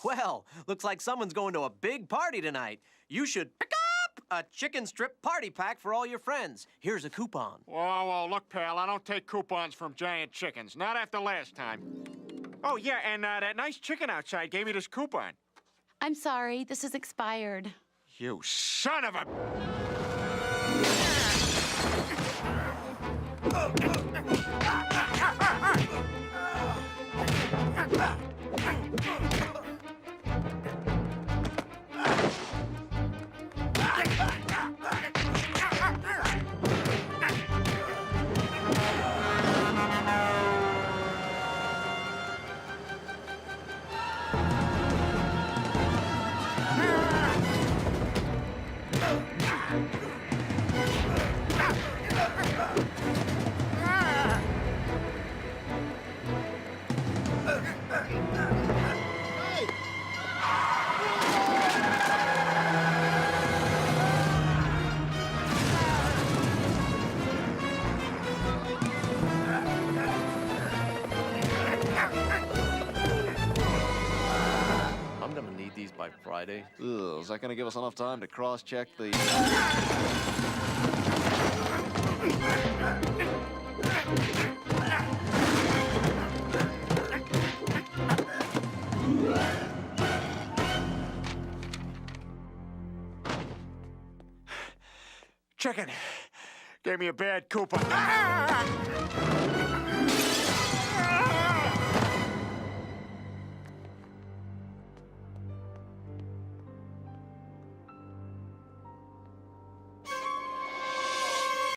Well, looks like someone's going to a big party tonight. You should pick up a chicken strip party pack for all your friends. Here's a coupon. Whoa, look, pal, I don't take coupons from giant chickens. Not after last time. Oh, yeah, and that nice chicken outside gave me this coupon. I'm sorry, this is expired. You son of a... I'm gonna need these by Friday. Ugh, is that going to give us enough time to cross-check the... Chicken gave me a bad coupon. Ah!